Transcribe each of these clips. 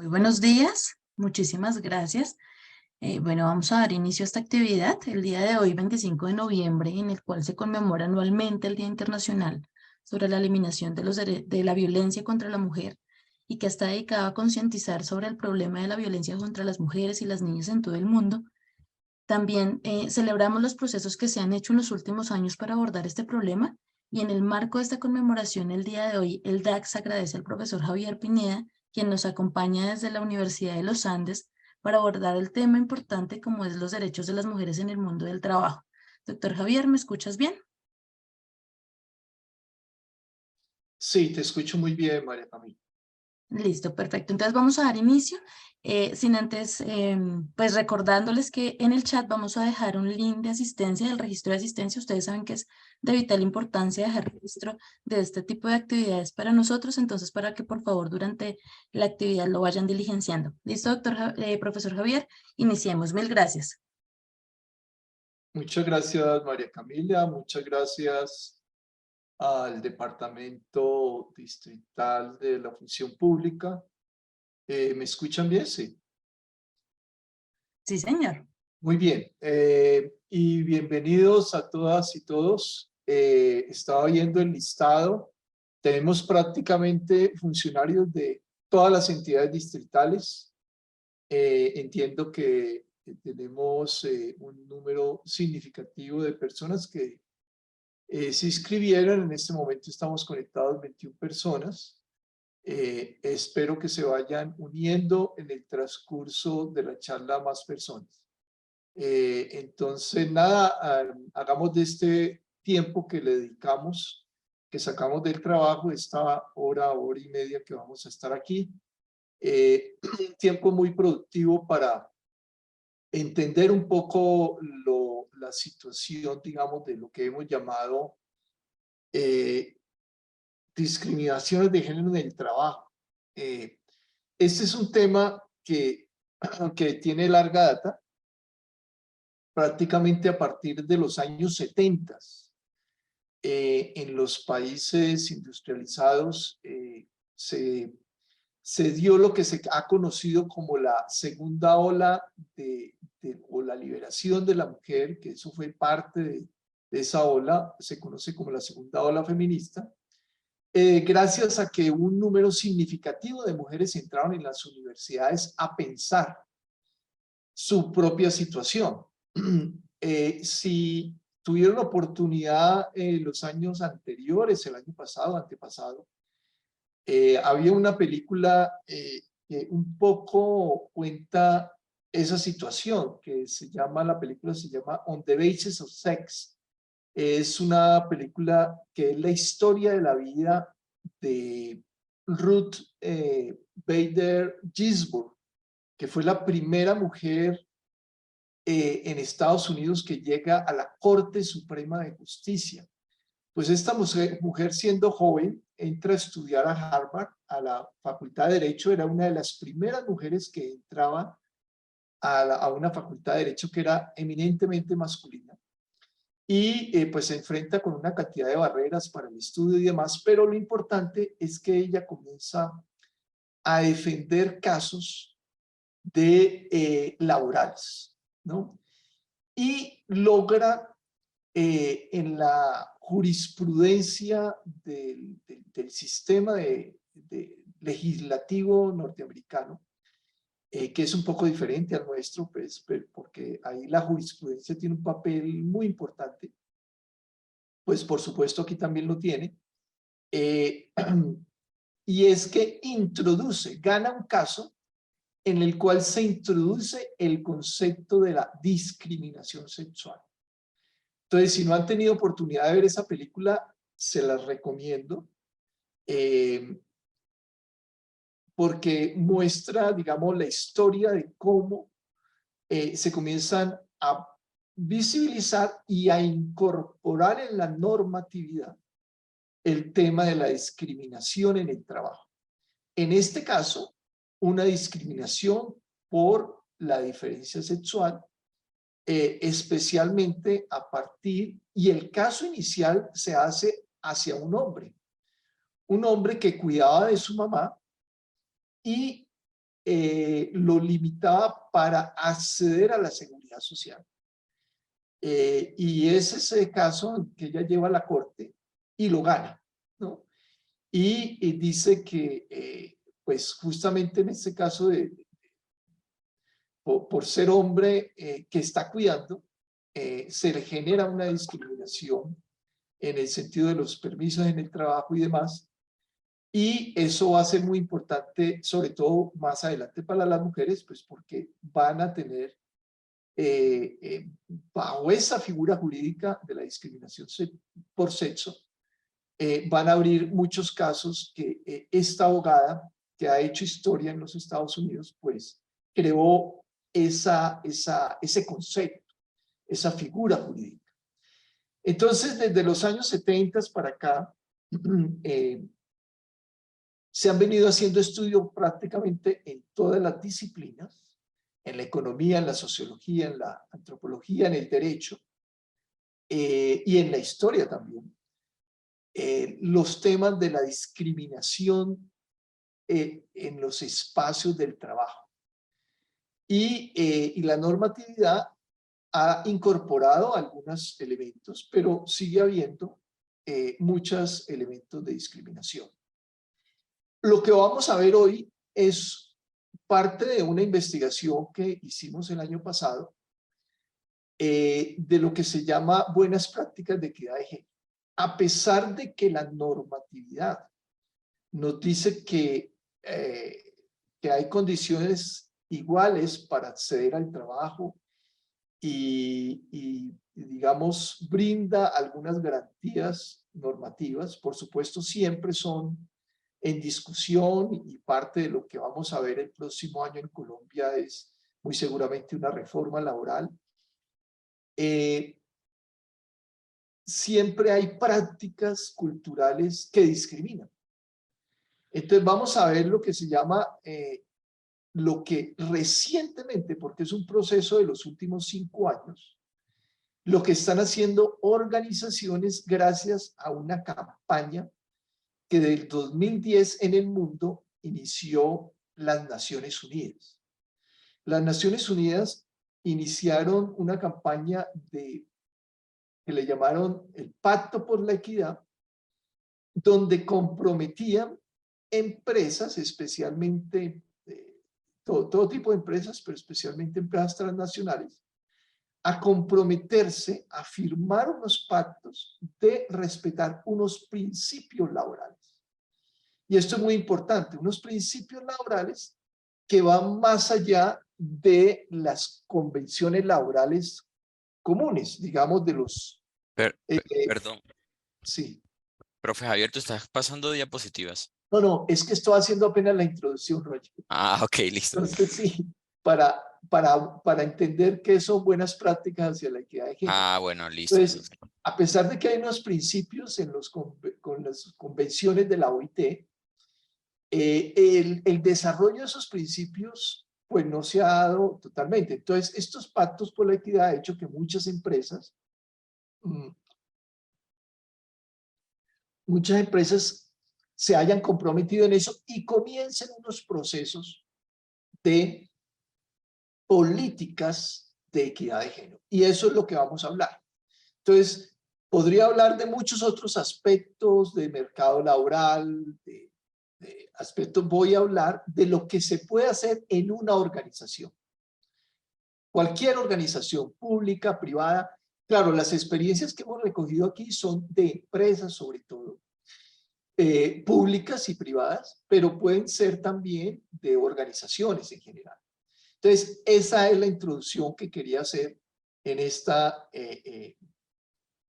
Muy buenos días, muchísimas gracias. Bueno, vamos a dar inicio a esta actividad el día de hoy, 25 de noviembre, en el cual se conmemora anualmente el Día Internacional sobre la Eliminación de la Violencia contra la Mujer y que está dedicado a concientizar sobre el problema de la violencia contra las mujeres y las niñas en todo el mundo. También celebramos los procesos que se han hecho en los últimos años para abordar este problema y en el marco de esta conmemoración el día de hoy, el DACS agradece al profesor Javier Pineda, quien nos acompaña desde la Universidad de los Andes para abordar el tema importante como es los derechos de las mujeres en el mundo del trabajo. Doctor Javier, ¿me escuchas bien? Sí, te escucho muy bien, María Camila. Listo, perfecto. Entonces vamos a dar inicio, sin antes, pues recordándoles que en el chat vamos a dejar un link de asistencia, del registro de asistencia. Ustedes saben que es de vital importancia dejar registro de este tipo de actividades para nosotros, entonces para que por favor durante la actividad lo vayan diligenciando. Listo, profesor Javier, iniciemos. Mil gracias. Muchas gracias, María Camila. Muchas gracias al Departamento Distrital de la Función Pública. ¿Me escuchan bien? Sí. Sí, señor. Muy bien. Y bienvenidos a todas y todos. Estaba viendo el listado. Tenemos prácticamente funcionarios de todas las entidades distritales. Entiendo que tenemos un número significativo de personas que se inscribieron. En este momento estamos conectados 21 personas. Espero que se vayan uniendo en el transcurso de la charla más personas. Entonces, nada, hagamos de este tiempo que le dedicamos, que sacamos del trabajo, esta hora y media que vamos a estar aquí, un tiempo muy productivo para entender un poco la situación, digamos, de lo que hemos llamado eh, discriminaciones de género en el trabajo. Este es un tema que tiene larga data, prácticamente a partir de los años 70. En los países industrializados se dio lo que se ha conocido como la segunda ola o la liberación de la mujer, que eso fue parte de esa ola, se conoce como la segunda ola feminista, gracias a que un número significativo de mujeres entraron en las universidades a pensar su propia situación. Si tuvieron la oportunidad en los años anteriores, el año pasado, antepasado, había una película que un poco cuenta esa situación, que la película se llama On the Basis of Sex. Es una película que es la historia de la vida de Ruth Bader Ginsburg, que fue la primera mujer en Estados Unidos que llega a la Corte Suprema de Justicia. Pues esta mujer siendo joven entra a estudiar a Harvard, a la Facultad de Derecho. Era una de las primeras mujeres que entraba a una facultad de Derecho que era eminentemente masculina. Y pues se enfrenta con una cantidad de barreras para el estudio y demás, pero lo importante es que ella comienza a defender casos de laborales, ¿no? Y logra en la jurisprudencia del sistema legislativo norteamericano, que es un poco diferente al nuestro, pues, porque ahí la jurisprudencia tiene un papel muy importante, pues por supuesto aquí también lo tiene, eh, y es que gana un caso en el cual se introduce el concepto de la discriminación sexual. Entonces, si no han tenido oportunidad de ver esa película, se las recomiendo, porque muestra, digamos, la historia de cómo se comienzan a visibilizar y a incorporar en la normatividad el tema de la discriminación en el trabajo. En este caso, una discriminación por la diferencia sexual, especialmente y el caso inicial se hace hacia un hombre que cuidaba de su mamá y lo limitaba para acceder a la seguridad social. Y es ese caso en que ella lleva a la corte y lo gana, ¿no? Y dice que, pues justamente en este caso, por ser hombre que está cuidando, se le genera una discriminación en el sentido de los permisos en el trabajo y demás. Y eso va a ser muy importante, sobre todo más adelante para las mujeres, pues porque van a tener, bajo esa figura jurídica de la discriminación por sexo, van a abrir muchos casos que esta abogada, que ha hecho historia en los Estados Unidos, pues creó ese concepto, esa figura jurídica. Entonces, desde los años 70 para acá, se han venido haciendo estudios prácticamente en todas las disciplinas, en la economía, en la sociología, en la antropología, en el derecho y en la historia también, los temas de la discriminación en los espacios del trabajo. Y la normatividad ha incorporado algunos elementos, pero sigue habiendo muchos elementos de discriminación. Lo que vamos a ver hoy es parte de una investigación que hicimos el año pasado de lo que se llama buenas prácticas de equidad de género. A pesar de que la normatividad nos dice que hay condiciones iguales para acceder al trabajo y, digamos, brinda algunas garantías normativas, por supuesto, siempre son en discusión y parte de lo que vamos a ver el próximo año en Colombia es muy seguramente una reforma laboral. Siempre hay prácticas culturales que discriminan. Entonces vamos a ver lo que se llama, lo que recientemente, porque es un proceso de los últimos 5 años, lo que están haciendo organizaciones gracias a una campaña que del 2010 en el mundo inició las Naciones Unidas. Las Naciones Unidas iniciaron una campaña que le llamaron el Pacto por la Equidad, donde comprometían empresas, especialmente todo tipo de empresas, pero especialmente empresas transnacionales, a comprometerse a firmar unos pactos de respetar unos principios laborales. Y esto es muy importante, unos principios laborales que van más allá de las convenciones laborales comunes, digamos, de los... Perdón, sí. profe Javier, tú estás pasando diapositivas. No, es que estoy haciendo apenas la introducción, Roger. Ah, ok, listo. Entonces, sí, para entender qué son buenas prácticas hacia la equidad de género. Ah, bueno, listo. Entonces, a pesar de que hay unos principios con las convenciones de la OIT, el desarrollo de esos principios pues no se ha dado totalmente. Entonces, estos pactos por la equidad han hecho que muchas empresas se hayan comprometido en eso y comiencen unos procesos de políticas de equidad de género. Y eso es lo que vamos a hablar. Entonces, podría hablar de muchos otros aspectos de mercado laboral, de aspectos. Voy a hablar de lo que se puede hacer en una organización. Cualquier organización pública, privada. Claro, las experiencias que hemos recogido aquí son de empresas sobre todo, públicas y privadas, pero pueden ser también de organizaciones en general. Entonces, esa es la introducción que quería hacer en esta,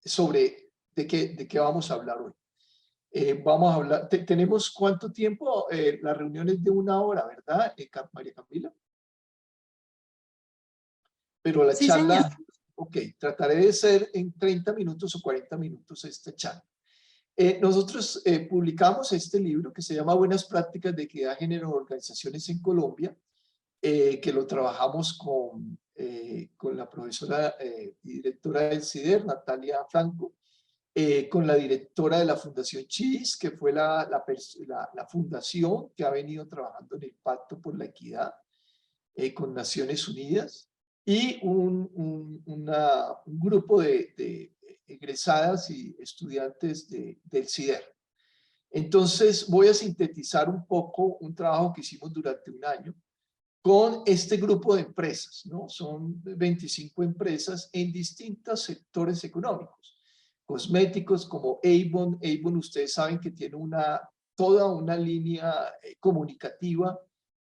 sobre de qué vamos a hablar hoy. Vamos a hablar, ¿tenemos cuánto tiempo? La reunión es de 1 hora, ¿verdad, María Camila? Pero la Sí, charla, señor. ok, trataré de ser en 30 minutos o 40 minutos esta charla. Nosotros publicamos este libro que se llama Buenas Prácticas de Equidad de Género en Organizaciones en Colombia, que lo trabajamos con la profesora y directora del CIDER, Natalia Franco, con la directora de la Fundación CHIS, que fue la fundación que ha venido trabajando en el Pacto por la Equidad con Naciones Unidas, y un grupo de egresadas y estudiantes del CIDER. Entonces voy a sintetizar un poco un trabajo que hicimos durante un año con este grupo de empresas, ¿no? Son 25 empresas en distintos sectores económicos. Cosméticos como Avon. Avon, ustedes saben que tiene toda una línea comunicativa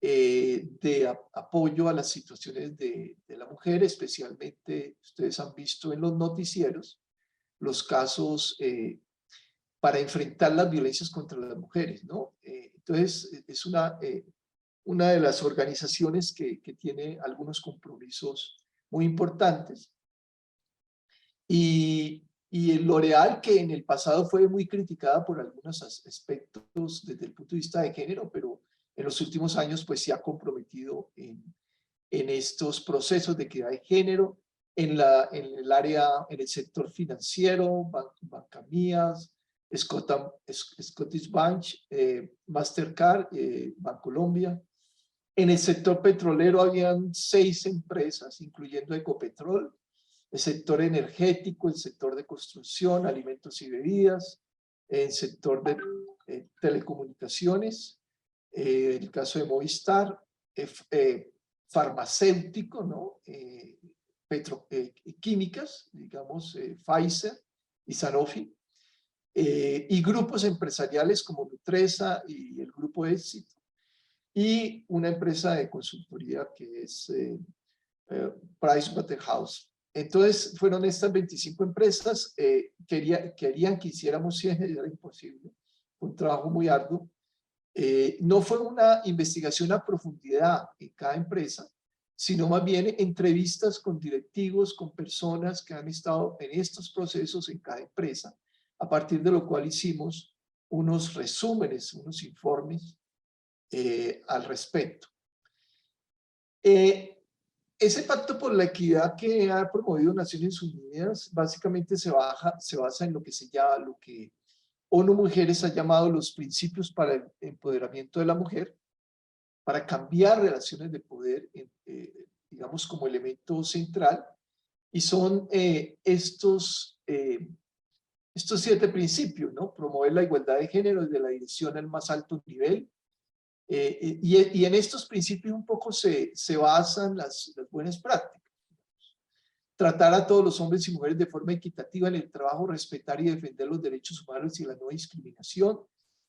de apoyo a las situaciones de la mujer, especialmente ustedes han visto en los noticieros los casos para enfrentar las violencias contra las mujeres, ¿no? Entonces, es una de las organizaciones que tiene algunos compromisos muy importantes. Y L'Oréal, que en el pasado fue muy criticada por algunos aspectos desde el punto de vista de género, pero en los últimos años pues se ha comprometido en estos procesos de equidad de género, en el área, en el sector financiero, Bancamías, Scottish Bank, Mastercard, Bancolombia. En el sector petrolero habían 6 empresas, incluyendo Ecopetrol, el sector energético, el sector de construcción, alimentos y bebidas, el sector de telecomunicaciones, el caso de Movistar, farmacéutico, ¿no? Químicas, digamos, Pfizer y Sanofi, y grupos empresariales como Nutresa y el Grupo Éxito, y una empresa de consultoría que es Pricewaterhouse. Entonces fueron estas 25 empresas, querían que hiciéramos 100, era imposible, un trabajo muy arduo. No fue una investigación a profundidad en cada empresa, sino más bien entrevistas con directivos, con personas que han estado en estos procesos en cada empresa, a partir de lo cual hicimos unos resúmenes, unos informes al respecto. Ese pacto por la equidad que ha promovido Naciones Unidas básicamente se basa en lo que lo que ONU Mujeres ha llamado los principios para el empoderamiento de la mujer, para cambiar relaciones de poder, digamos, como elemento central, y son estos 7 principios, ¿no? Promover la igualdad de género desde la dirección al más alto nivel, y en estos principios un poco se basan las buenas prácticas. Tratar a todos los hombres y mujeres de forma equitativa en el trabajo, respetar y defender los derechos humanos y la no discriminación,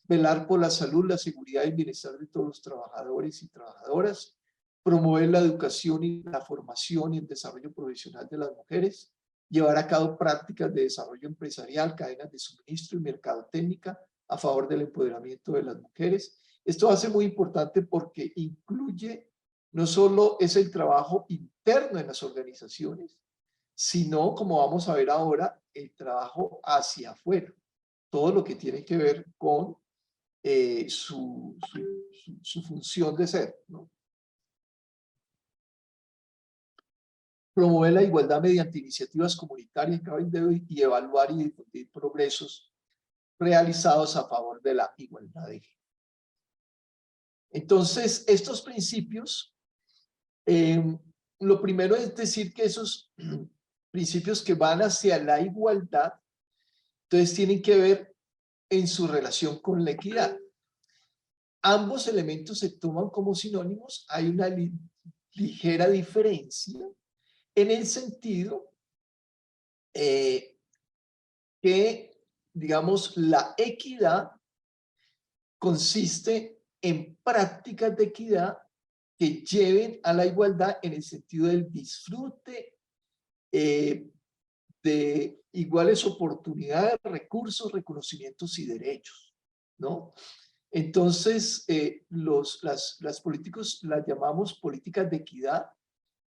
velar por la salud, la seguridad y el bienestar de todos los trabajadores y trabajadoras, promover la educación y la formación y el desarrollo profesional de las mujeres, llevar a cabo prácticas de desarrollo empresarial, cadenas de suministro y mercadotécnica a favor del empoderamiento de las mujeres. Esto va a ser muy importante porque incluye, no solo es el trabajo interno en las organizaciones, sino, como vamos a ver ahora, el trabajo hacia afuera. Todo lo que tiene que ver con su función de ser, ¿no? Promover la igualdad mediante iniciativas comunitarias y evaluar y difundir progresos realizados a favor de la igualdad de género. Entonces, estos principios, lo primero es decir que esos principios que van hacia la igualdad, entonces tienen que ver en su relación con la equidad. Ambos elementos se toman como sinónimos, hay una ligera diferencia en el sentido que, digamos, la equidad consiste en prácticas de equidad que lleven a la igualdad en el sentido del disfrute de iguales oportunidades, recursos, reconocimientos y derechos, ¿no? Entonces, las políticas las llamamos políticas de equidad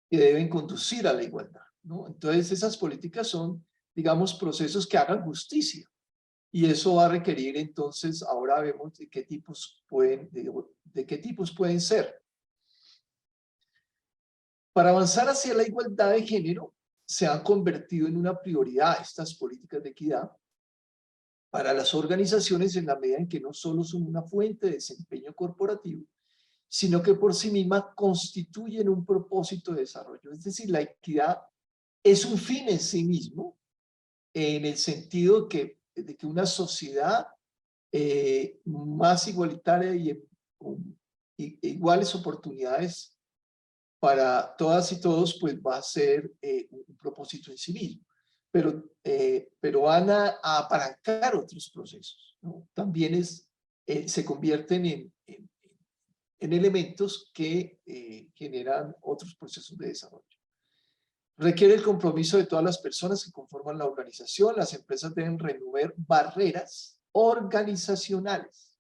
que deben conducir a la igualdad, ¿no? Entonces, esas políticas son, digamos, procesos que hagan justicia. Y eso va a requerir, entonces, ahora vemos de qué tipos pueden ser. Para avanzar hacia la igualdad de género, se han convertido en una prioridad estas políticas de equidad para las organizaciones en la medida en que no solo son una fuente de desempeño corporativo, sino que por sí misma constituyen un propósito de desarrollo. Es decir, la equidad es un fin en sí mismo, en el sentido de que una sociedad más igualitaria y con iguales oportunidades para todas y todos, pues va a ser un propósito en sí mismo. Pero van a apalancar otros procesos, ¿no? También se convierten en elementos que generan otros procesos de desarrollo. Requiere el compromiso de todas las personas que conforman la organización. Las empresas deben remover barreras organizacionales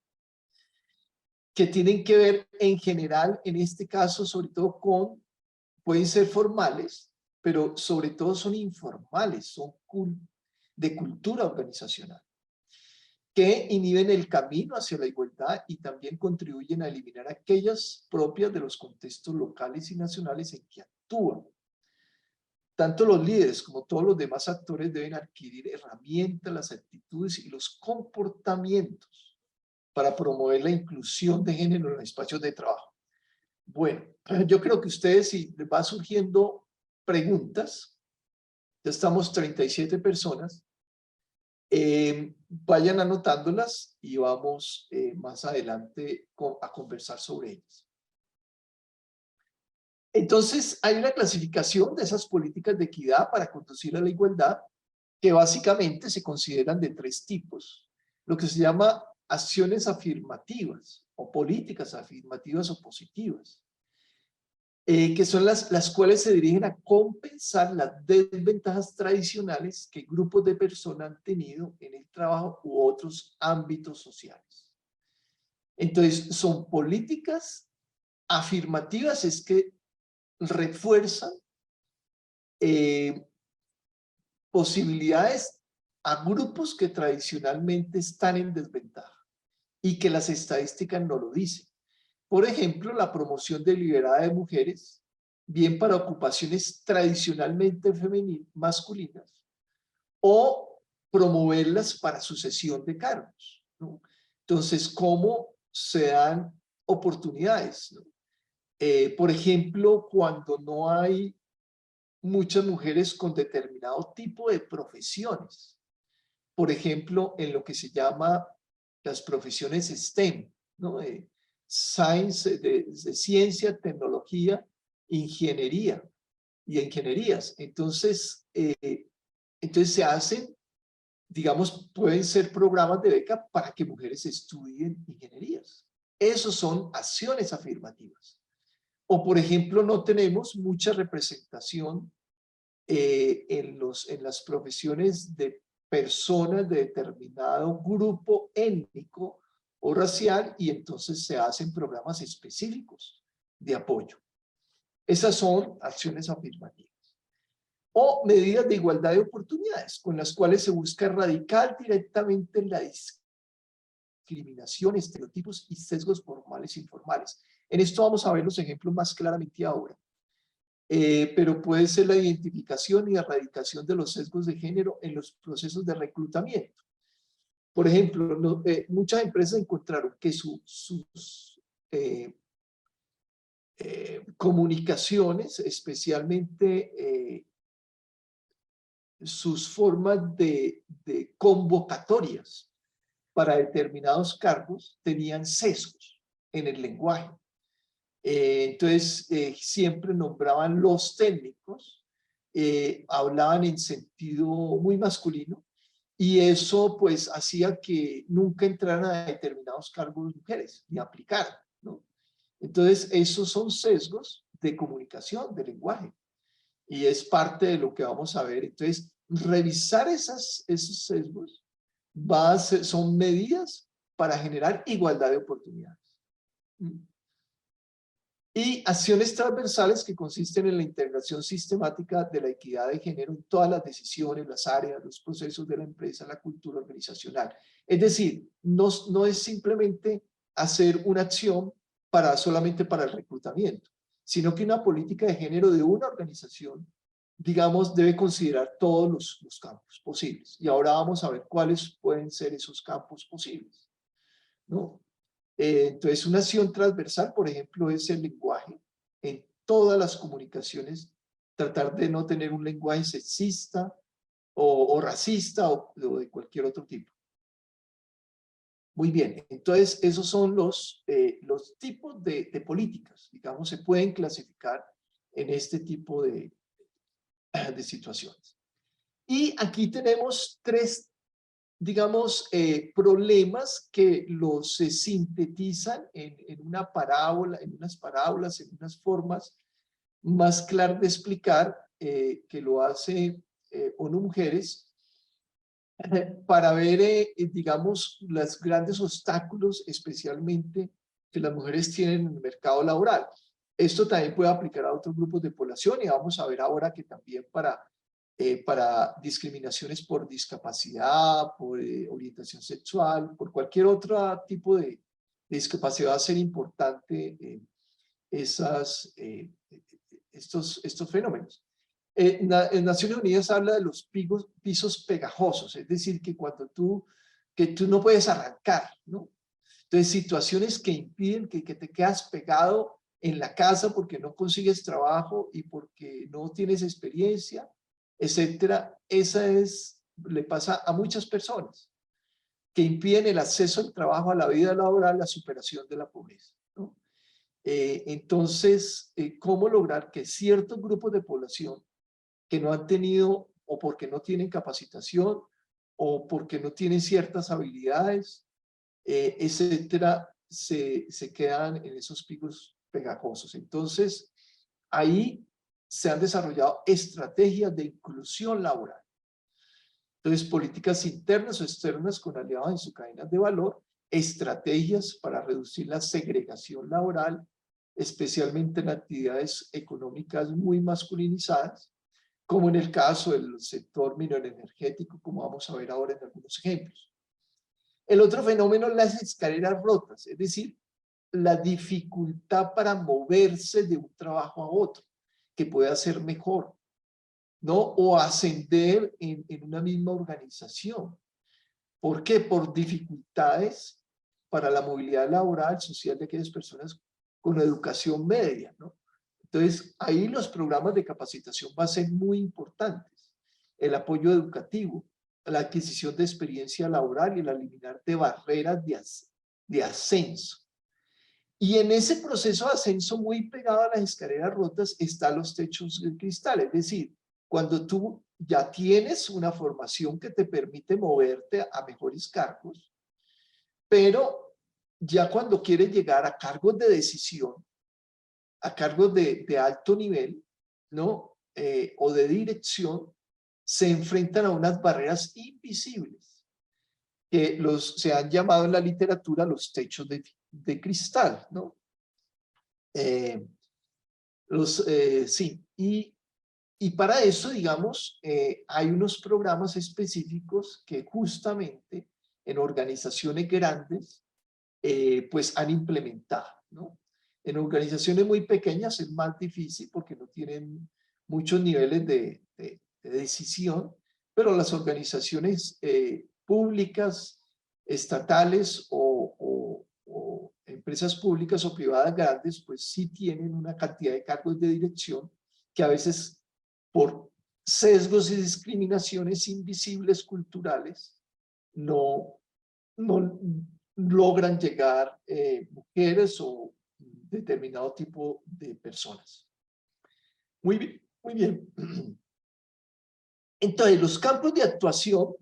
que tienen que ver en general, en este caso, sobre todo pueden ser formales, pero sobre todo son informales, son de cultura organizacional, que inhiben el camino hacia la igualdad y también contribuyen a eliminar aquellas propias de los contextos locales y nacionales en que actúan. Tanto los líderes como todos los demás actores deben adquirir herramientas, las actitudes y los comportamientos para promover la inclusión de género en los espacios de trabajo. Bueno, yo creo que ustedes, si les va surgiendo preguntas, ya estamos 37 personas, vayan anotándolas y vamos más adelante a conversar sobre ellas. Entonces, hay una clasificación de esas políticas de equidad para conducir a la igualdad que básicamente se consideran de 3 tipos. Lo que se llama acciones afirmativas o políticas afirmativas o positivas, que son las cuales se dirigen a compensar las desventajas tradicionales que grupos de personas han tenido en el trabajo u otros ámbitos sociales. Entonces, son políticas afirmativas, es que refuerzan posibilidades a grupos que tradicionalmente están en desventaja y que las estadísticas no lo dicen. Por ejemplo, la promoción deliberada de mujeres, bien para ocupaciones tradicionalmente masculinas, o promoverlas para sucesión de cargos, ¿no? Entonces, ¿cómo se dan oportunidades, ¿no? Por ejemplo, cuando no hay muchas mujeres con determinado tipo de profesiones, por ejemplo, en lo que se llama las profesiones STEM, ¿no? Science, de ciencia, tecnología, ingeniería y ingenierías. Entonces se hacen, digamos, pueden ser programas de beca para que mujeres estudien ingenierías. Esos son acciones afirmativas. O, por ejemplo, no tenemos mucha representación en las profesiones de personas de determinado grupo étnico o racial, y entonces se hacen programas específicos de apoyo. Esas son acciones afirmativas. O medidas de igualdad de oportunidades, con las cuales se busca erradicar directamente la discriminación, estereotipos y sesgos formales e informales. En esto vamos a ver los ejemplos más claramente ahora. Pero puede ser la identificación y erradicación de los sesgos de género en los procesos de reclutamiento. Por ejemplo, muchas empresas encontraron que sus comunicaciones, especialmente sus formas de convocatorias para determinados cargos, tenían sesgos en el lenguaje. Entonces, siempre nombraban los técnicos, hablaban en sentido muy masculino, y eso pues hacía que nunca entraran a determinados cargos mujeres, ni aplicaran, ¿no? Entonces, esos son sesgos de comunicación, de lenguaje, y es parte de lo que vamos a ver. Entonces, revisar esos sesgos son medidas para generar igualdad de oportunidades. Y acciones transversales que consisten en la integración sistemática de la equidad de género en todas las decisiones, las áreas, los procesos de la empresa, la cultura organizacional. Es decir, no es simplemente hacer una acción solamente para el reclutamiento, sino que una política de género de una organización digamos, debe considerar todos los campos posibles. Y ahora vamos a ver cuáles pueden ser esos campos posibles, ¿no? Entonces, una acción transversal, por ejemplo, es el lenguaje. En todas las comunicaciones, tratar de no tener un lenguaje sexista o racista o de cualquier otro tipo. Muy bien, entonces esos son los tipos de políticas, digamos, se pueden clasificar en este tipo de situaciones. Y aquí tenemos tres, digamos, problemas que los sintetizan en una parábola, en unas parábolas, en unas formas más claras de explicar, que lo hace ONU Mujeres, para ver, digamos, los grandes obstáculos, especialmente que las mujeres tienen en el mercado laboral. Esto también puede aplicar a otros grupos de población y vamos a ver ahora que también para discriminaciones por discapacidad, por orientación sexual, por cualquier otro tipo de discapacidad va a ser importante estos fenómenos. En Naciones Unidas habla de los pisos pegajosos, es decir, que cuando tú no puedes arrancar, ¿no? Entonces, situaciones que impiden que te quedas pegado en la casa porque no consigues trabajo y porque no tienes experiencia, etcétera. Le pasa a muchas personas que impiden el acceso al trabajo, a la vida laboral, la superación de la pobreza, ¿no? Entonces, ¿cómo lograr que ciertos grupos de población que no han tenido o porque no tienen capacitación o porque no tienen ciertas habilidades, etcétera, se quedan en esos picos pegajosos? Entonces, ahí se han desarrollado estrategias de inclusión laboral. Entonces, políticas internas o externas con aliados en sus cadenas de valor, estrategias para reducir la segregación laboral, especialmente en actividades económicas muy masculinizadas, como en el caso del sector mineroenergético, como vamos a ver ahora en algunos ejemplos. El otro fenómeno es las escaleras rotas, es decir, la dificultad para moverse de un trabajo a otro, que pueda ser mejor, ¿no? O ascender en una misma organización. ¿Por qué? Por dificultades para la movilidad laboral, social de aquellas personas con educación media, ¿no? Entonces, ahí los programas de capacitación van a ser muy importantes. El apoyo educativo, la adquisición de experiencia laboral y el eliminar de barreras de ascenso. Y en ese proceso de ascenso muy pegado a las escaleras rotas están los techos de cristal. Es decir, cuando tú ya tienes una formación que te permite moverte a mejores cargos, pero ya cuando quieres llegar a cargos de decisión, a cargos de alto nivel, ¿no? O de dirección, se enfrentan a unas barreras invisibles que se han llamado en la literatura los techos de cristal, ¿no? Sí, y para eso, digamos, hay unos programas específicos que justamente en organizaciones grandes, pues han implementado, ¿no? En organizaciones muy pequeñas es más difícil porque no tienen muchos niveles de decisión, pero las organizaciones públicas, estatales o empresas públicas o privadas grandes, pues sí tienen una cantidad de cargos de dirección que a veces por sesgos y discriminaciones invisibles culturales no logran llegar mujeres o determinado tipo de personas. Muy bien, muy bien. Entonces, los campos de actuación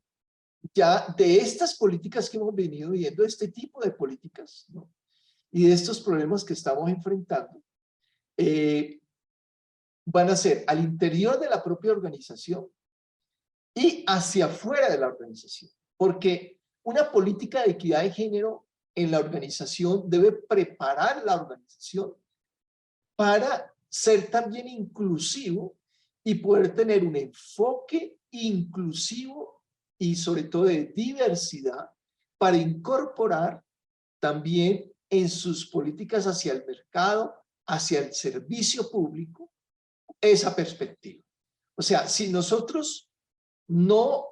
ya de estas políticas que hemos venido viendo, este tipo de políticas, ¿no? Y de estos problemas que estamos enfrentando, van a ser al interior de la propia organización y hacia afuera de la organización. Porque una política de equidad de género en la organización debe preparar la organización para ser también inclusivo y poder tener un enfoque inclusivo y sobre todo de diversidad para incorporar también en sus políticas hacia el mercado, hacia el servicio público, esa perspectiva. O sea, si nosotros no,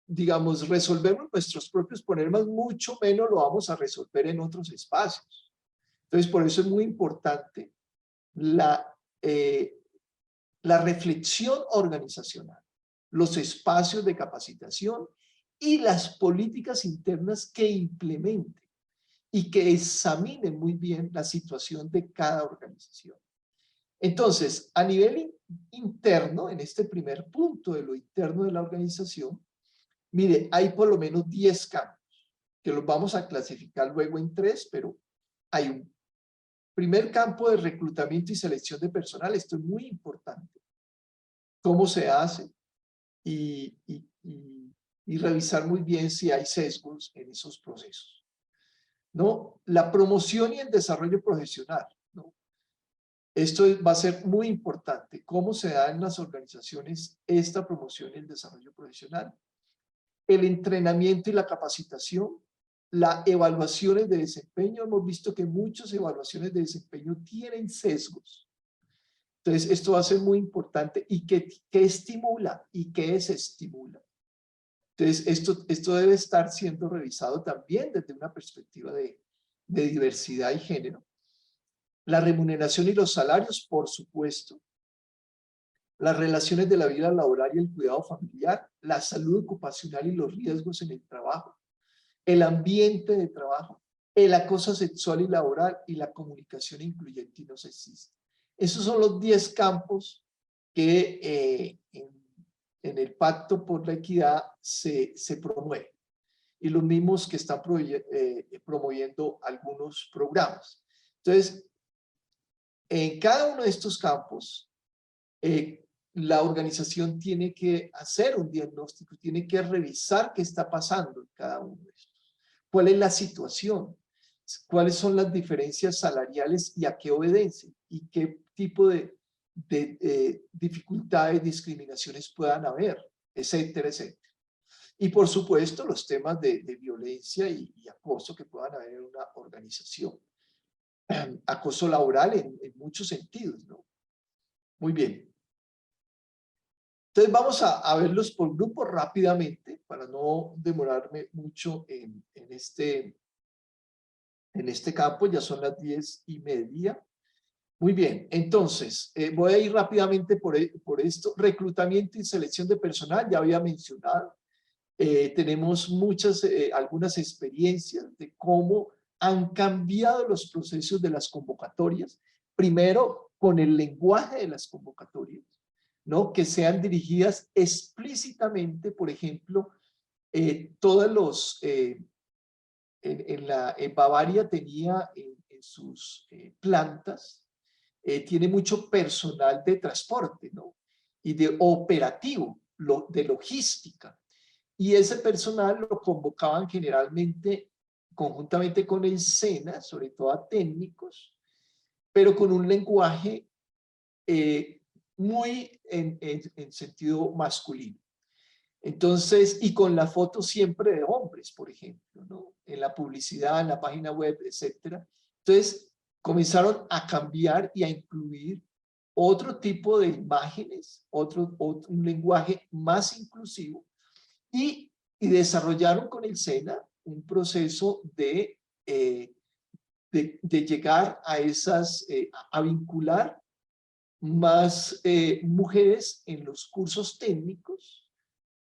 digamos, resolvemos nuestros propios problemas, mucho menos lo vamos a resolver en otros espacios. Entonces, por eso es muy importante la reflexión organizacional, los espacios de capacitación y las políticas internas que implementen y que examinen muy bien la situación de cada organización. Entonces, a nivel interno, en este primer punto de lo interno de la organización, mire, hay por lo menos 10 campos, que los vamos a clasificar luego en 3, pero hay un primer campo de reclutamiento y selección de personal. Esto es muy importante. Cómo se hace y revisar muy bien si hay sesgos en esos procesos, ¿no? La promoción y el desarrollo profesional, ¿no? Esto va a ser muy importante. ¿Cómo se da en las organizaciones esta promoción y el desarrollo profesional? El entrenamiento y la capacitación, las evaluaciones de desempeño. Hemos visto que muchas evaluaciones de desempeño tienen sesgos. Entonces, esto va a ser muy importante. ¿Y qué estimula y qué desestimula? Entonces, esto debe estar siendo revisado también desde una perspectiva de diversidad y género. La remuneración y los salarios, por supuesto. Las relaciones de la vida laboral y el cuidado familiar, la salud ocupacional y los riesgos en el trabajo, el ambiente de trabajo, el acoso sexual y laboral y la comunicación incluyente y no sexista. Esos son los 10 campos que en el Pacto por la Equidad se promueven y los mismos que están promoviendo algunos programas. Entonces, en cada uno de estos campos, la organización tiene que hacer un diagnóstico, tiene que revisar qué está pasando en cada uno de estos. ¿Cuál es la situación? ¿Cuáles son las diferencias salariales y a qué obedecen? ¿Y qué tipo de dificultades, discriminaciones puedan haber? Etcétera, etcétera. Y por supuesto los temas de violencia y acoso que puedan haber en una organización. Acoso laboral en muchos sentidos, ¿no? Muy bien. Entonces vamos a verlos por grupos rápidamente para no demorarme mucho en este campo. Ya son las 10:30. Muy bien, entonces voy a ir rápidamente por esto. Reclutamiento y selección de personal, ya había mencionado. Tenemos algunas experiencias de cómo han cambiado los procesos de las convocatorias. Primero, con el lenguaje de las convocatorias, ¿no? Que sean dirigidas explícitamente, por ejemplo, todos los, en Bavaria tenía en sus plantas, tiene mucho personal de transporte, ¿no? Y de operativo, de logística. Y ese personal lo convocaban generalmente conjuntamente con el SENA, sobre todo a técnicos, pero con un lenguaje muy en sentido masculino. Entonces, y con la foto siempre de hombres, por ejemplo, ¿no? En la publicidad, en la página web, etcétera. Entonces, comenzaron a cambiar y a incluir otro tipo de imágenes, un lenguaje más inclusivo y desarrollaron con el SENA un proceso de llegar a a vincular más mujeres en los cursos técnicos,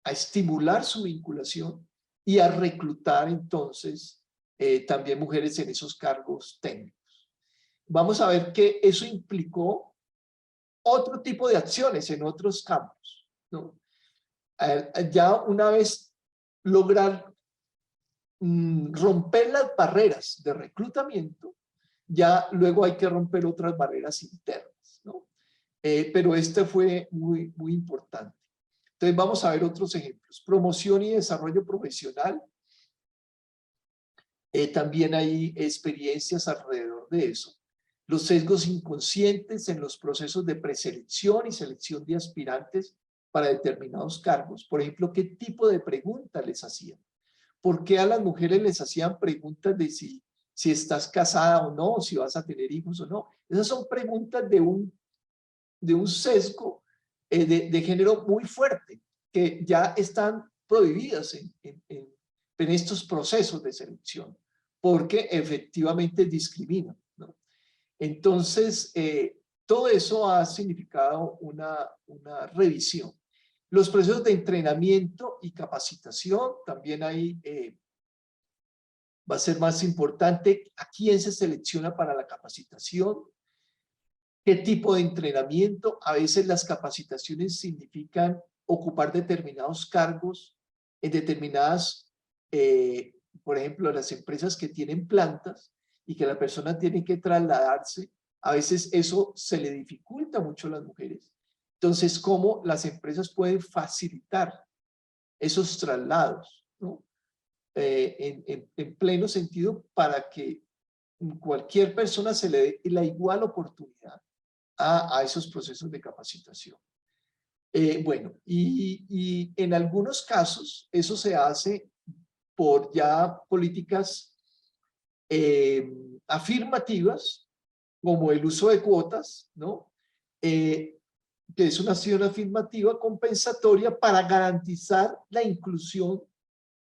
a estimular su vinculación y a reclutar entonces también mujeres en esos cargos técnicos. Vamos a ver que eso implicó otro tipo de acciones en otros campos, ¿no? Ya una vez lograr romper las barreras de reclutamiento, ya luego hay que romper otras barreras internas, ¿no? Pero este fue muy, muy importante. Entonces vamos a ver otros ejemplos. Promoción y desarrollo profesional. También hay experiencias alrededor de eso. Los sesgos inconscientes en los procesos de preselección y selección de aspirantes para determinados cargos. Por ejemplo, ¿qué tipo de preguntas les hacían? ¿Por qué a las mujeres les hacían preguntas de si estás casada o no, si vas a tener hijos o no? Esas son preguntas de un sesgo de género muy fuerte, que ya están prohibidas en estos procesos de selección, porque efectivamente discriminan, ¿no? Entonces, todo eso ha significado una revisión. Los procesos de entrenamiento y capacitación, también ahí va a ser más importante a quién se selecciona para la capacitación, qué tipo de entrenamiento. A veces las capacitaciones significan ocupar determinados cargos en determinadas, por ejemplo, las empresas que tienen plantas y que la persona tiene que trasladarse. A veces eso se le dificulta mucho a las mujeres. Entonces, ¿cómo las empresas pueden facilitar esos traslados, ¿no? En pleno sentido, para que cualquier persona se le dé la igual oportunidad a esos procesos de capacitación. Bueno, y en algunos casos eso se hace por ya políticas afirmativas, como el uso de cuotas, ¿no? Que es una acción afirmativa compensatoria para garantizar la inclusión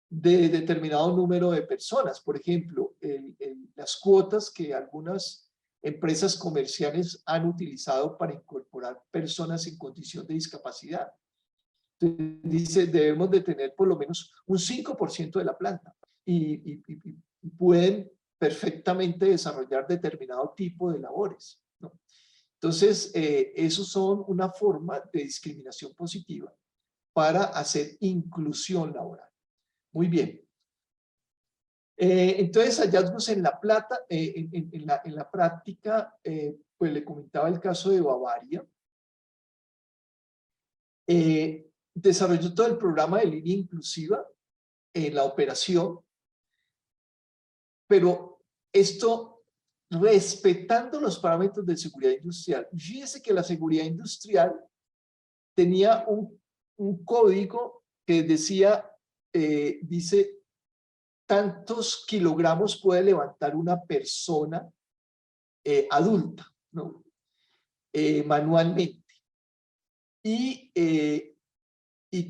de determinado número de personas. Por ejemplo, las cuotas que algunas empresas comerciales han utilizado para incorporar personas en condición de discapacidad. Entonces, dice, debemos de tener por lo menos un 5% de la planta y pueden perfectamente desarrollar determinado tipo de labores, ¿no? Entonces, esos son una forma de discriminación positiva para hacer inclusión laboral. Muy bien. Entonces, hallazgos en la en la práctica, pues le comentaba el caso de Bavaria. Desarrolló todo el programa de línea inclusiva en la operación, pero esto respetando los parámetros de seguridad industrial. Fíjese que la seguridad industrial tenía un código que decía, dice, tantos kilogramos puede levantar una persona adulta, ¿no? Manualmente. Y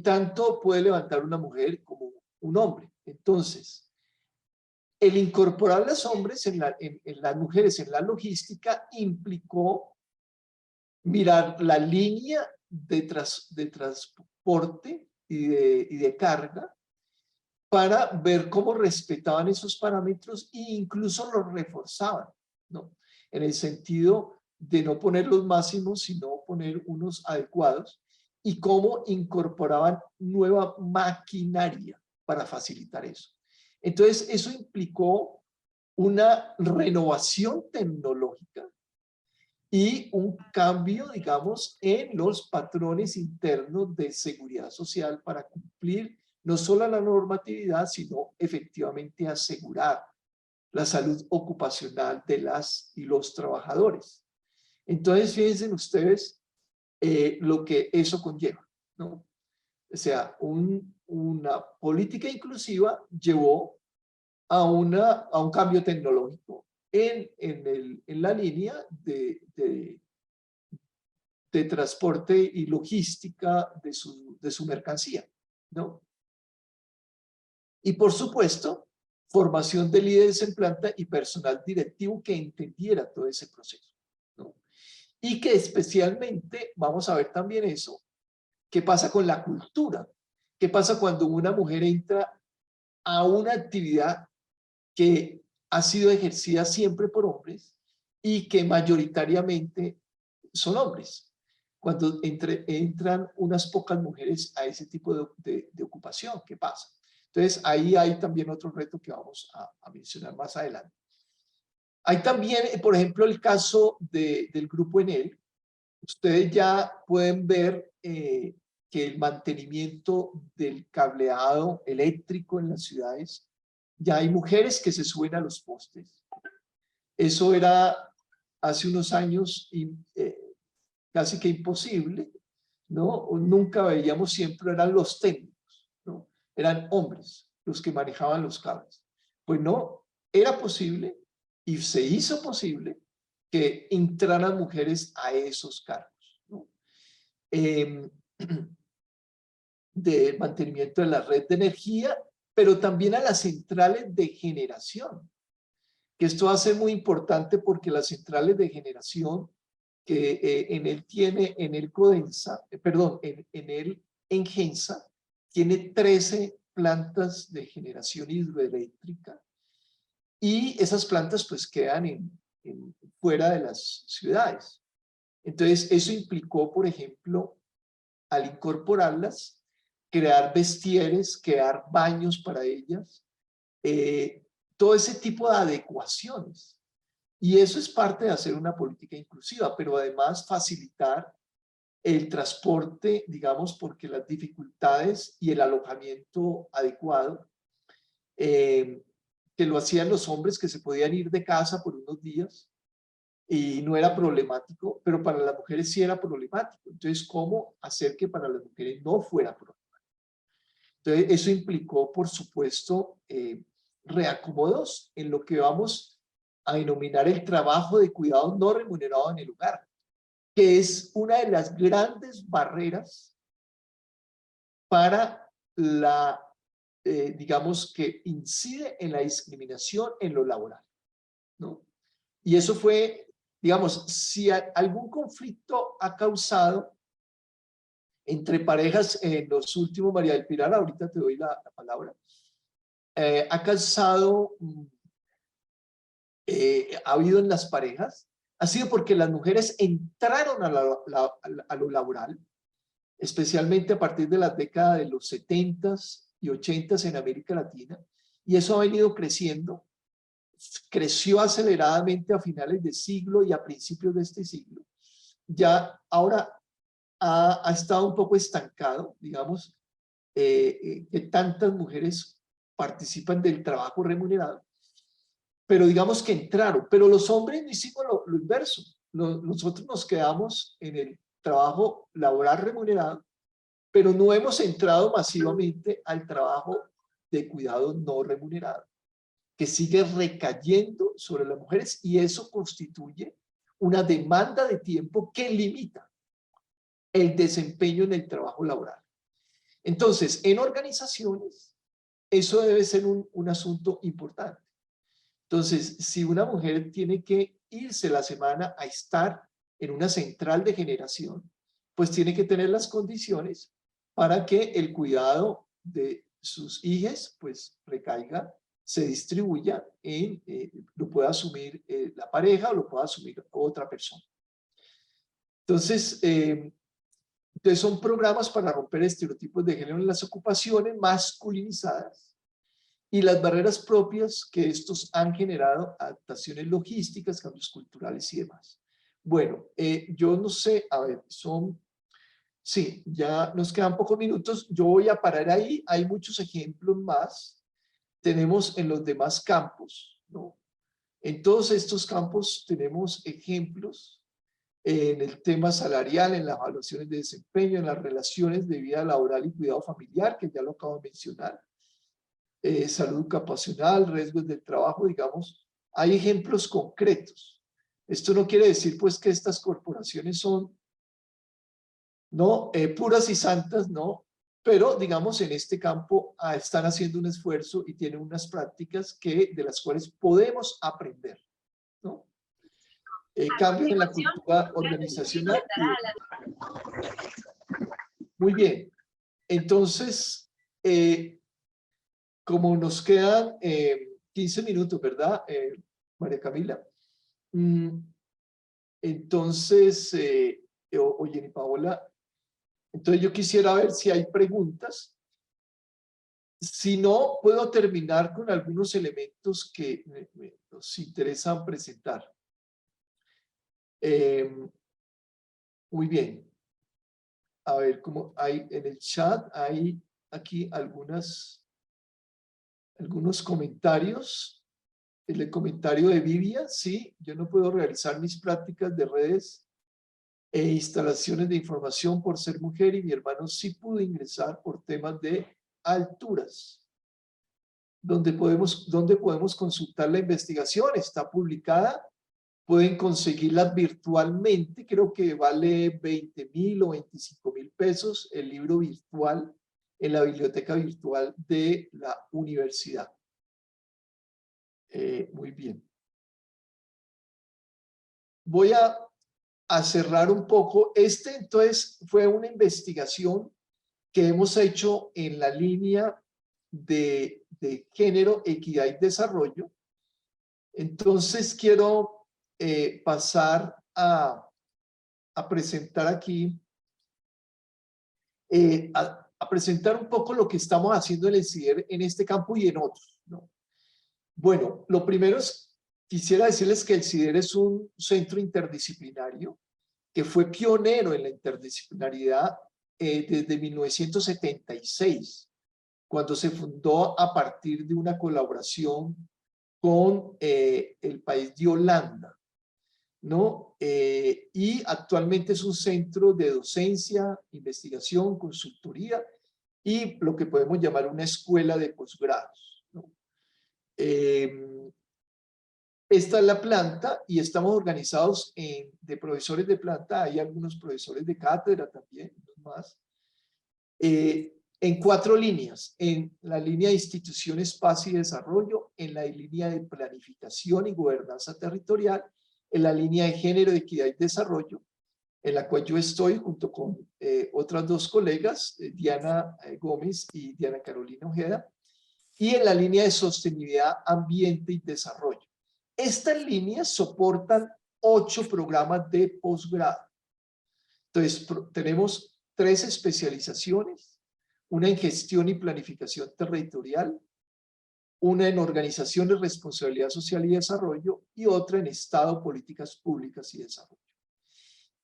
tanto puede levantar una mujer como un hombre. Entonces, el incorporar a los hombres en las mujeres en la logística implicó mirar la línea de transporte y de carga para ver cómo respetaban esos parámetros e incluso los reforzaban, ¿no? En el sentido de no poner los máximos, sino poner unos adecuados, y cómo incorporaban nueva maquinaria para facilitar eso. Entonces, eso implicó una renovación tecnológica y un cambio, digamos, en los patrones internos de seguridad social para cumplir no solo la normatividad, sino efectivamente asegurar la salud ocupacional de las y los trabajadores. Entonces, fíjense ustedes lo que eso conlleva, ¿no? O sea, una política inclusiva llevó a un cambio tecnológico en la línea de transporte y logística de su mercancía, ¿no? Y por supuesto, formación de líderes en planta y personal directivo que entendiera todo ese proceso, ¿no? Y que especialmente, vamos a ver también eso, qué pasa con la cultura, qué pasa cuando una mujer entra a una actividad que ha sido ejercida siempre por hombres y que mayoritariamente son hombres. Cuando entran unas pocas mujeres a ese tipo de ocupación, ¿qué pasa? Entonces, ahí hay también otro reto que vamos a mencionar más adelante. Hay también, por ejemplo, el caso del grupo Enel. Ustedes ya pueden ver que el mantenimiento del cableado eléctrico en las ciudades, ya hay mujeres que se suben a los postes. Eso era hace unos años casi que imposible, ¿no? Nunca veíamos, siempre eran los técnicos, ¿no? Eran hombres los que manejaban los cables. Pues no, era posible y se hizo posible que entraran mujeres a esos cargos, ¿no? eh, de mantenimiento de la red de energía, pero también a las centrales de generación, que esto va a ser muy importante porque las centrales de generación que en él tiene, en el Codensa, perdón, en el Engensa, tiene 13 plantas de generación hidroeléctrica y esas plantas pues quedan fuera de las ciudades. Entonces eso implicó, por ejemplo, al incorporarlas, crear vestieres, crear baños para ellas, todo ese tipo de adecuaciones. Y eso es parte de hacer una política inclusiva, pero además facilitar el transporte, digamos, porque las dificultades y el alojamiento adecuado, que lo hacían los hombres que se podían ir de casa por unos días y no era problemático, pero para las mujeres sí era problemático. Entonces, ¿cómo hacer que para las mujeres no fuera problemático? Entonces, eso implicó, por supuesto, reacomodos en lo que vamos a denominar el trabajo de cuidado no remunerado en el hogar, que es una de las grandes barreras para la, digamos, que incide en la discriminación en lo laboral, ¿no? Y eso fue, digamos, si algún conflicto ha causado entre parejas en los últimos, María del Pilar, ahorita te doy la palabra, ha causado, ha habido en las parejas, ha sido porque las mujeres entraron a lo laboral, especialmente a partir de la década de los 70s y 80s en América Latina, y eso ha venido creciendo, creció aceleradamente a finales de siglo y a principios de este siglo. Ya ahora ha estado un poco estancado, digamos, que tantas mujeres participan del trabajo remunerado, pero digamos que entraron, pero los hombres no hicimos lo inverso. Nosotros nos quedamos en el trabajo laboral remunerado, pero no hemos entrado masivamente al trabajo de cuidado no remunerado, que sigue recayendo sobre las mujeres y eso constituye una demanda de tiempo que limita el desempeño en el trabajo laboral. Entonces, en organizaciones, eso debe ser un asunto importante. Entonces, si una mujer tiene que irse la semana a estar en una central de generación, pues tiene que tener las condiciones para que el cuidado de sus hijas pues recaiga, se distribuya lo pueda asumir la pareja o lo pueda asumir otra persona. Entonces, son programas para romper estereotipos de género en las ocupaciones masculinizadas y las barreras propias que estos han generado, adaptaciones logísticas, cambios culturales y demás. Bueno, yo no sé, a ver, sí, ya nos quedan pocos minutos, yo voy a parar ahí, hay muchos ejemplos más, tenemos en los demás campos, ¿no? En todos estos campos tenemos ejemplos en el tema salarial, en las evaluaciones de desempeño, en las relaciones de vida laboral y cuidado familiar, que ya lo acabo de mencionar, salud ocupacional, riesgos del trabajo, digamos, hay ejemplos concretos. Esto no quiere decir pues que estas corporaciones son no puras y santas, no, pero digamos en este campo están haciendo un esfuerzo y tienen unas prácticas de las cuales podemos aprender, ¿no? Cambios en la cultura organizacional. Muy bien. Entonces, como nos quedan 15 minutos, ¿verdad, María Camila? Entonces, oye, Paola, entonces yo quisiera ver si hay preguntas. Si no, puedo terminar con algunos elementos que nos interesan presentar. Muy bien. A ver, como hay en el chat, hay aquí algunos comentarios. El comentario de Vivia, sí, yo no puedo realizar mis prácticas de redes e instalaciones de información por ser mujer y mi hermano sí pudo ingresar por temas de alturas. ¿Dónde podemos consultar la investigación? Está publicada pueden conseguirlas virtualmente, creo que vale 20.000 o 25.000 pesos el libro virtual en la biblioteca virtual de la universidad. Muy bien. Voy a cerrar un poco. Entonces, fue una investigación que hemos hecho en la línea de género, equidad y desarrollo. Entonces, quiero pasar a presentar aquí, a presentar un poco lo que estamos haciendo en el CIDER en este campo y en otros, ¿no? Bueno, lo primero es, quisiera decirles que el CIDER es un centro interdisciplinario que fue pionero en la interdisciplinaridad desde 1976, cuando se fundó a partir de una colaboración con el país de Holanda, ¿no? Y actualmente es un centro de docencia, investigación, consultoría y lo que podemos llamar una escuela de posgrados, ¿no? Esta es la planta y estamos organizados de profesores de planta. Hay algunos profesores de cátedra también, más. En 4 líneas: en la línea de instituciones, paz y desarrollo, en la línea de planificación y gobernanza territorial, en la línea de género, equidad y desarrollo, en la cual yo estoy junto con otras 2 colegas, Diana Gómez y Diana Carolina Ojeda, y en la línea de sostenibilidad, ambiente y desarrollo. Estas líneas soportan 8 programas de posgrado. Entonces, tenemos 3 especializaciones: una en gestión y planificación territorial, una en organización y responsabilidad social y desarrollo, y otra en Estado, políticas públicas y desarrollo.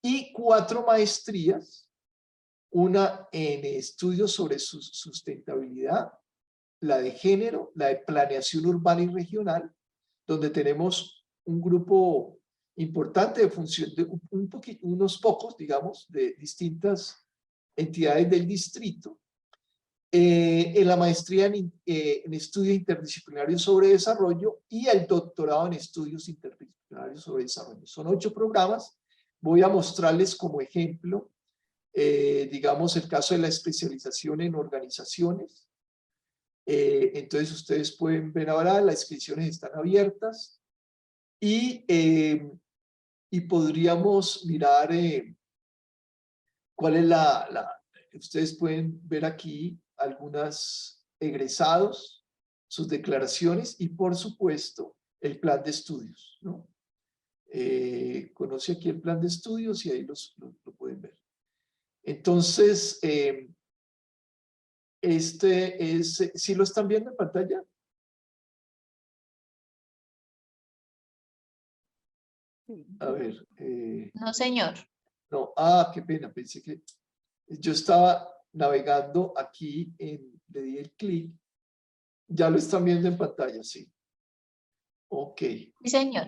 Y 4 maestrías, una en estudios sobre sustentabilidad, la de género, la de planeación urbana y regional, donde tenemos un grupo importante de función, de unos pocos, digamos, de distintas entidades del distrito, en la maestría en estudios interdisciplinarios sobre desarrollo y el doctorado en estudios interdisciplinarios sobre desarrollo. Son 8 programas. Voy a mostrarles como ejemplo, digamos, el caso de la especialización en organizaciones. Entonces ustedes pueden ver ahora, las inscripciones están abiertas y podríamos mirar cuál es ustedes pueden ver aquí algunos egresados, sus declaraciones y por supuesto el plan de estudios, ¿no? Conoce aquí el plan de estudios y ahí lo pueden ver. Entonces, ¿sí lo están viendo en pantalla? A ver. No, señor. No, qué pena, pensé que yo estaba navegando aquí, le di el clic. Ya lo están viendo en pantalla, sí. Ok. Sí, señor.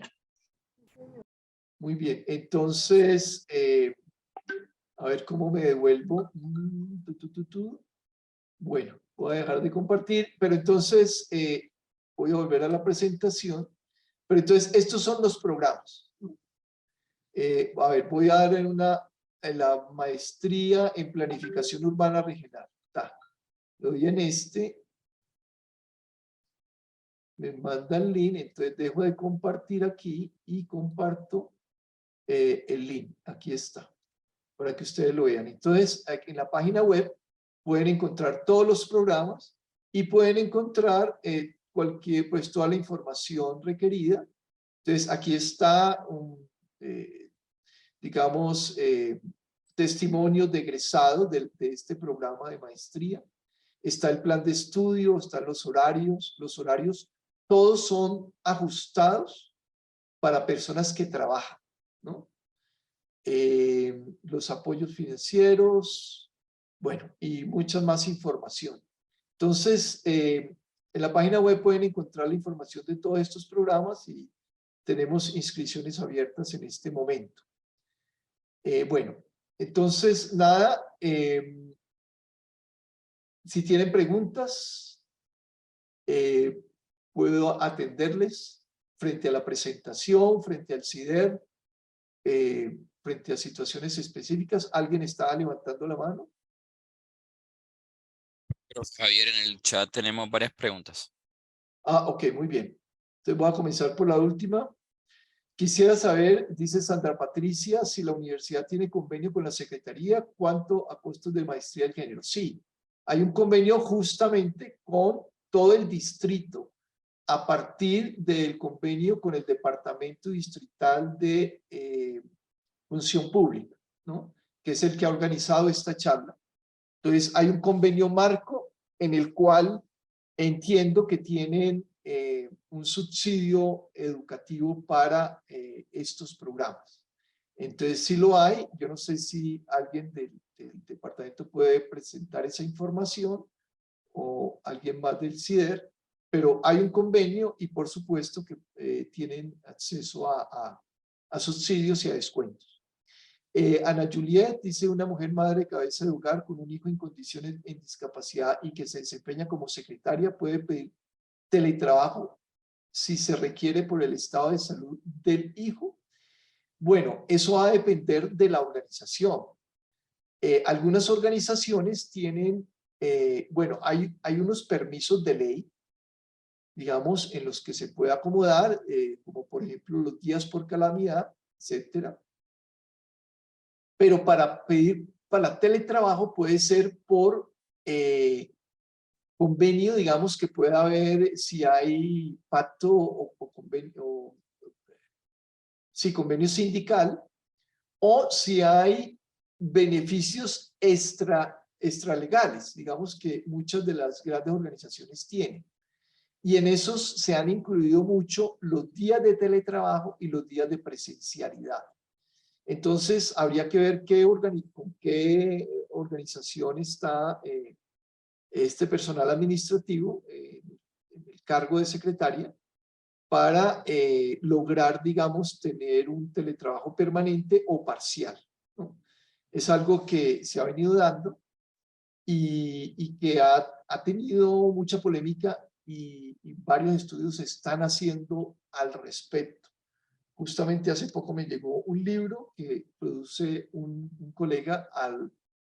Muy bien, entonces, a ver cómo me devuelvo. Bueno, voy a dejar de compartir, pero entonces voy a volver a la presentación. Pero entonces, estos son los programas. A ver, voy a dar en la maestría en planificación urbana regional. Lo doy en me manda el link, entonces dejo de compartir aquí y comparto el link. Aquí está, para que ustedes lo vean. Entonces, aquí en la página web pueden encontrar todos los programas y pueden encontrar pues toda la información requerida. Entonces, aquí está digamos, testimonios de egresados de este programa de maestría. Está el plan de estudio, están los horarios. Los horarios todos son ajustados para personas que trabajan, ¿no? Los apoyos financieros, bueno, y mucha más información. Entonces, en la página web pueden encontrar la información de todos estos programas y tenemos inscripciones abiertas en este momento. Bueno, entonces, nada, si tienen preguntas, puedo atenderles. frente a la presentación, frente al CIDER, frente a situaciones específicas? ¿Alguien estaba levantando la mano? Profe Javier, en el chat tenemos varias preguntas. Ah, ok, muy bien. Entonces voy a comenzar por la última. Quisiera saber, dice Sandra Patricia, si la universidad tiene convenio con la Secretaría, ¿cuánto a costos de maestría del género? Sí, hay un convenio justamente con todo el distrito a partir del convenio con el Departamento Distrital de Función Pública, ¿no? Que es el que ha organizado esta charla. Entonces, hay un convenio marco en el cual entiendo que tienen un subsidio educativo para estos programas. Entonces, sí lo hay. Yo no sé si alguien del departamento puede presentar esa información o alguien más del CIDER, pero hay un convenio y por supuesto que tienen acceso a subsidios y a descuentos. Ana Juliet dice: una mujer madre de cabeza de hogar con un hijo en condiciones en discapacidad y que se desempeña como secretaria puede pedir teletrabajo si se requiere por el estado de salud del hijo. Bueno, eso va a depender de la organización. Algunas organizaciones tienen, bueno, hay unos permisos de ley, digamos, en los que se puede acomodar, como por ejemplo los días por calamidad, etcétera. Pero para pedir para teletrabajo puede ser por convenio, digamos que pueda haber si hay pacto o convenio, sí, convenio sindical, o si hay beneficios extralegales, digamos que muchas de las grandes organizaciones tienen. Y en esos se han incluido mucho los días de teletrabajo y los días de presencialidad. Entonces, habría que ver con qué organización está este personal administrativo en el cargo de secretaria para lograr, digamos, tener un teletrabajo permanente o parcial, ¿no? Es algo que se ha venido dando y que ha tenido mucha polémica y varios estudios se están haciendo al respecto. Justamente hace poco me llegó un libro que produce un colega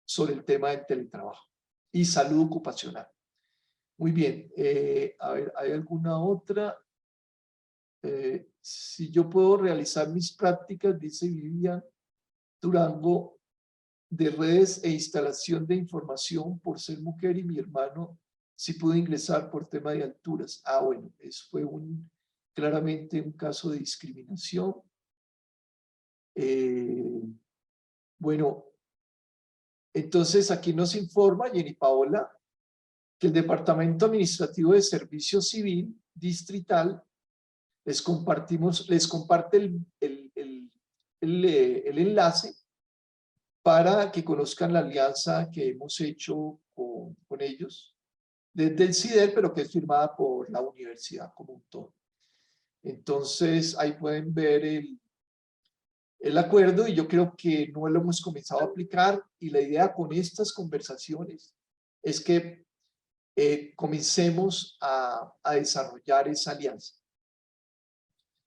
sobre el tema del teletrabajo y salud ocupacional. Muy bien, a ver, ¿hay alguna otra? Si yo puedo realizar mis prácticas, dice Vivian Durango, de redes e instalación de información por ser mujer y mi hermano sí pudo ingresar por tema de alturas. Ah, bueno, eso fue claramente un caso de discriminación. Bueno, entonces aquí nos informa Jenny Paola que el Departamento Administrativo de Servicio Civil Distrital les comparte el enlace para que conozcan la alianza que hemos hecho con ellos desde el CIDER, pero que es firmada por la universidad como un todo. Entonces ahí pueden ver el acuerdo y yo creo que no lo hemos comenzado a aplicar y la idea con estas conversaciones es que comencemos a desarrollar esa alianza.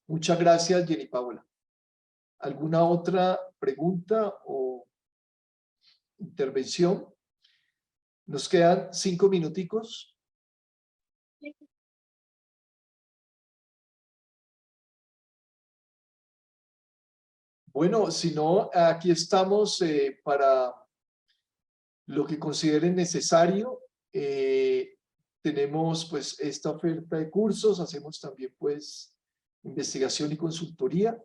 Muchas gracias, Jenny Paola. ¿Alguna otra pregunta o intervención? Nos quedan 5 minuticos. Bueno, si no, aquí estamos para lo que consideren necesario. Tenemos pues esta oferta de cursos, hacemos también pues investigación y consultoría,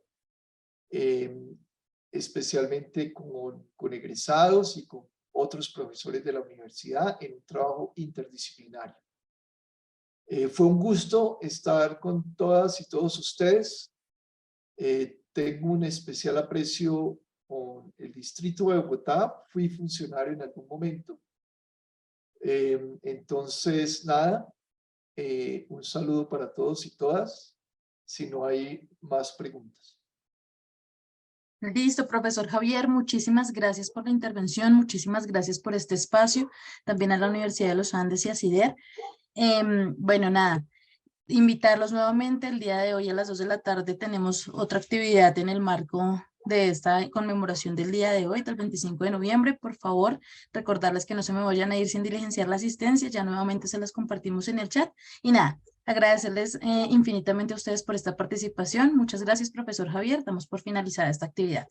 especialmente con egresados y con otros profesores de la universidad en un trabajo interdisciplinario. Fue un gusto estar con todas y todos ustedes. Tengo un especial aprecio con el distrito de Bogotá, fui funcionario en algún momento. Entonces, nada, un saludo para todos y todas, si no hay más preguntas. Listo, profesor Javier, muchísimas gracias por la intervención, muchísimas gracias por este espacio, también a la Universidad de los Andes y a CIDER. Bueno, nada, invitarlos nuevamente. El día de hoy a las 2 de la tarde tenemos otra actividad en el marco de esta conmemoración del día de hoy, del 25 de noviembre. Por favor, recordarles que no se me vayan a ir sin diligenciar la asistencia. Ya nuevamente se las compartimos en el chat. Y nada, agradecerles infinitamente a ustedes por esta participación. Muchas gracias, profesor Javier. Damos por finalizada esta actividad.